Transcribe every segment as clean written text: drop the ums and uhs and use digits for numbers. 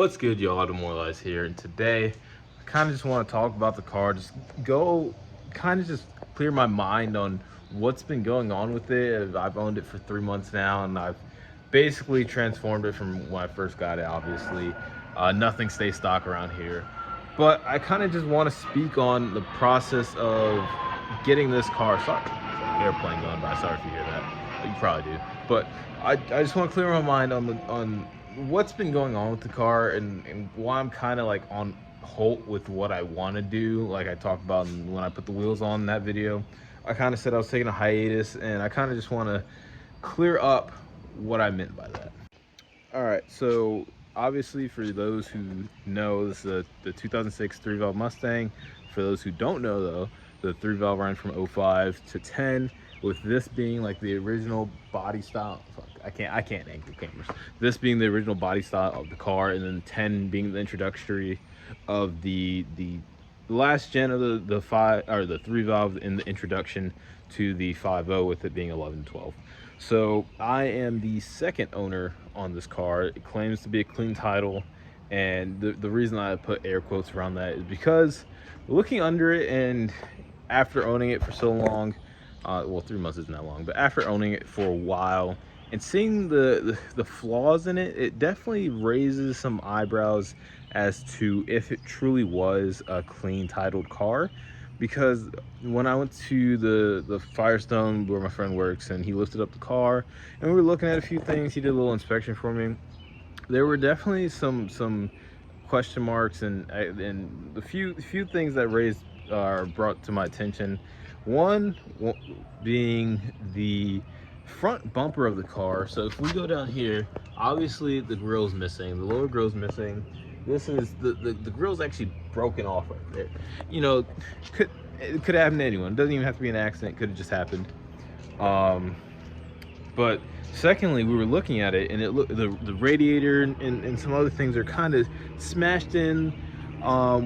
What's good, y'all? Demoralized here, and today I kind of just want to talk about the car. Just go, kind of just clear my mind on what's been going on with it. I've owned it for 3 months now, and I've basically transformed it from when I first got it. Obviously, nothing stays stock around here, but I kind of just want to speak on the process of getting this car. Sorry, airplane going by. Sorry if you hear that. You probably do, but I just want to clear my mind on what's been going on with the car and why I'm kind of like on halt with what I want to do. Like I talked about when I put the wheels on in that video, I kind of said I was taking a hiatus, and I kind of just want to clear up what I meant by that. All right, so obviously for those who know, this is the 2006 three-valve Mustang. For those who don't know though, the three-valve ran from '05 to 10, with this being like the original body style. Fuck, I can't angle cameras. This being the original body style of the car, and then 10 being the introductory of the last gen of the five or the three valve in the introduction to the 5.0, with it being 11 12. So I am the second owner on this car. It claims to be a clean title, and the reason I put air quotes around that is because looking under it, and after owning it for so long, well, 3 months isn't that long, but after owning it for a while and seeing the flaws in it, it definitely raises some eyebrows as to if it truly was a clean titled car. Because when I went to the Firestone where my friend works, and he lifted up the car and we were looking at a few things, he did a little inspection for me. There were definitely some question marks, and the few things that raised are brought to my attention. One being the front bumper of the car. So if we go down here, obviously the grill's missing, the lower grill's missing. This is the grill's actually broken off right there. You know, it could happen to anyone. It doesn't even have to be an accident. It could have just happened. But secondly, we were looking at it, and it looked, the radiator and some other things are kind of smashed in,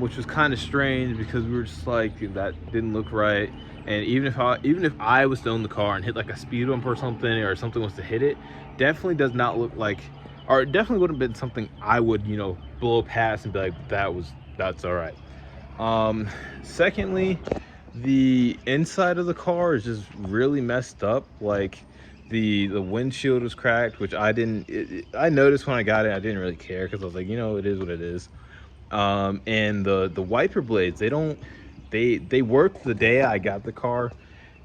which was kind of strange, because we were just like, that didn't look right. And even if I was to own the car and hit like a speed bump or something was to hit it, definitely does not look like, or it definitely wouldn't have been something I would, blow past and be like, that's all right. Secondly, the inside of the car is just really messed up. Like the windshield was cracked, which I didn't. I noticed when I got it. I didn't really care, because I was like, it is what it is. And the wiper blades, they worked the day I got the car,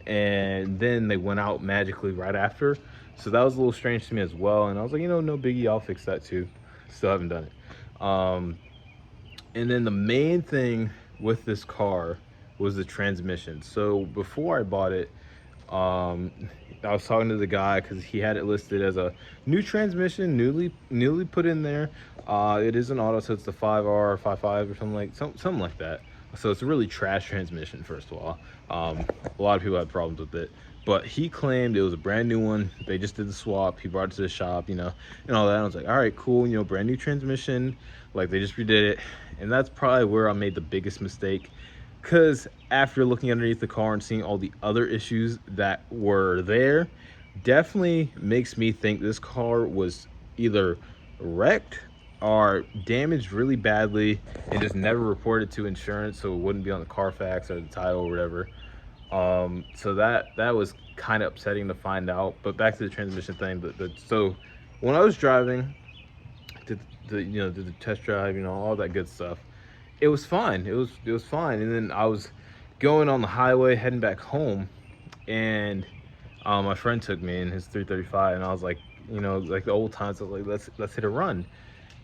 and then they went out magically right after. So that was a little strange to me as well. And I was like, no biggie, I'll fix that too. Still haven't done it. And then the main thing with this car was the transmission. So before I bought it, I was talking to the guy, because he had it listed as a new transmission, newly put in there. It is an auto, so it's the 5R, 5.5 or something like that. So it's a really trash transmission, first of all. A lot of people had problems with it, but he claimed it was a brand new one. They just did the swap. He brought it to the shop, and all that. And I was like, all right, cool, brand new transmission. Like, they just redid it. And that's probably where I made the biggest mistake, because after looking underneath the car and seeing all the other issues that were there, definitely makes me think this car was either wrecked or damaged really badly and just never reported to insurance, so it wouldn't be on the Carfax or the title or whatever. So that was kind of upsetting to find out. But back to the transmission thing. So when I was driving, did the test drive, all that good stuff, it was fine. It was fine. And then I was going on the highway heading back home, and my friend took me in his 335, and I was like, like the old times, I was like, let's hit a run.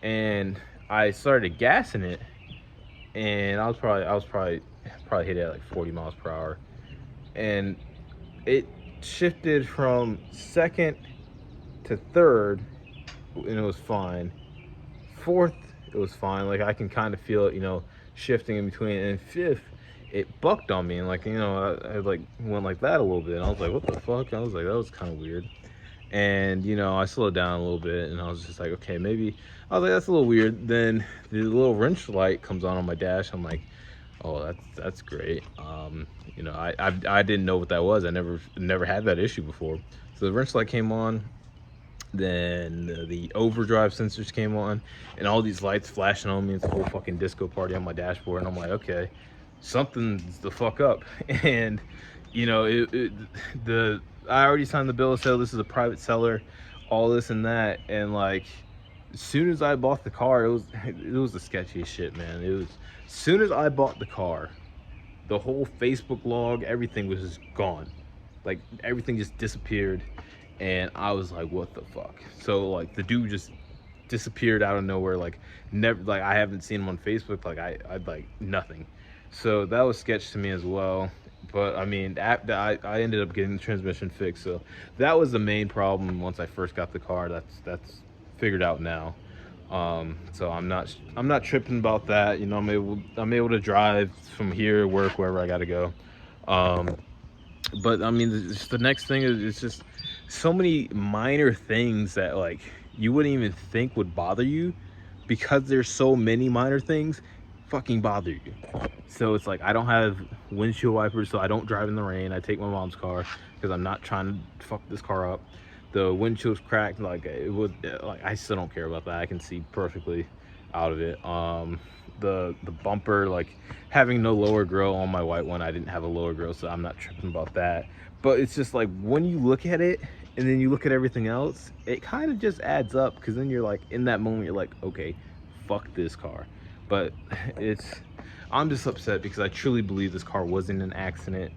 And I started gassing it, and I was probably hit it at like 40 miles per hour, and it shifted from second to third, and it was fine. Fourth, it was fine. Like, I can kind of feel it, shifting in between. And fifth, it bucked on me, and I like went like that a little bit, and I was like, what the fuck? I was like, that was kind of weird. And I slowed down a little bit, and I was just like, okay, maybe. I was like, that's a little weird. Then the little wrench light comes on my dash. I'm like, oh, that's great. I didn't know what that was. I never had that issue before. So the wrench light came on. Then the overdrive sensors came on, and all these lights flashing on me. It's a whole fucking disco party on my dashboard, and I'm like, okay, something's the fuck up. And you know, the I already signed the bill of sale. This is a private seller, all this and that, and like, as soon as I bought the car, it was the sketchiest shit, man. It was, as soon as I bought the car, the whole Facebook log, everything was just gone. Like everything just disappeared, and I was like, what the fuck? So like the dude just disappeared out of nowhere, like never, like I haven't seen him on Facebook, like I'd like nothing. So that was sketch to me as well. But I mean, I ended up getting the transmission fixed, so that was the main problem once I first got the car. That's figured out now. So I'm not tripping about that. You know, I'm able to drive from here, work, wherever I gotta go. um but I mean, just the next thing is, it's just so many minor things that like you wouldn't even think would bother you, because there's so many minor things fucking bother you. So it's like, I don't have windshield wipers, so I don't drive in the rain. I take my mom's car because I'm not trying to fuck this car up. The windshield's cracked, like it would, like I still don't care about that. I can see perfectly out of it. The bumper, like having no lower grill on my white one, I didn't have a lower grill, so I'm not tripping about that. But it's just like, when you look at it and then you look at everything else, it kind of just adds up, because then you're like, in that moment you're like, okay, fuck this car. But it's, I'm just upset because I truly believe this car wasn't an accident,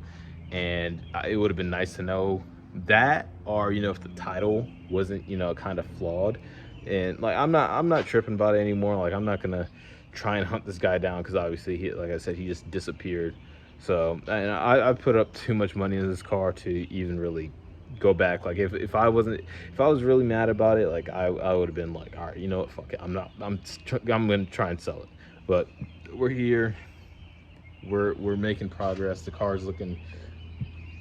and it would have been nice to know that, or you know, if the title wasn't, you know, kind of flawed. And like, I'm not tripping about it anymore. Like, I'm not gonna try and hunt this guy down, because obviously he, like I said, he just disappeared. So, and I put up too much money in this car to even really go back. Like, if I wasn't, if I was really mad about it, like I would have been like, all right, you know what, fuck it, I'm gonna try and sell it. But we're here, we're making progress. The car's looking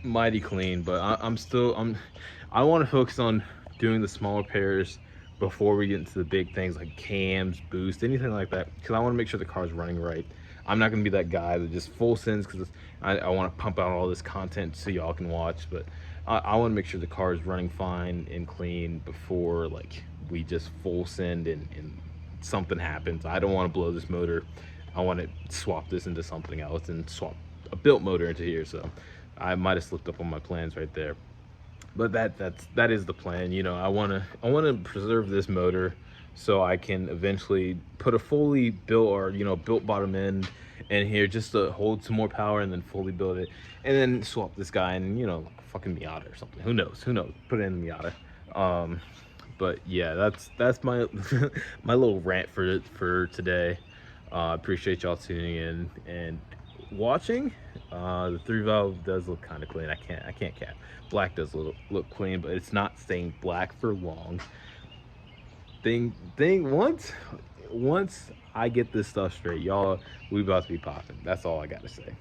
mighty clean, but I want to focus on doing the small repairs before we get into the big things like cams, boost, anything like that, because I want to make sure the car's running right. I'm not going to be that guy that just full sends, because I want to pump out all this content so y'all can watch. But I want to make sure the car is running fine and clean before like we just full send and something happens. I don't want to blow this motor. I want to swap this into something else and swap a built motor into here. So I might have slipped up on my plans right there. But that is the plan. You know, I want to preserve this motor so I can eventually put a fully built, or you know, built bottom end in here just to hold some more power, and then fully build it, and then swap this guy and, you know, fucking Miata or something. Who knows, put it in the Miata. But yeah, that's my my little rant for today. I appreciate y'all tuning in and watching. The three valve does look kind of clean. I can't cap. Black does look clean, but it's not staying black for long. Thing once I get this stuff straight, y'all, we about to be popping. That's all I gotta say.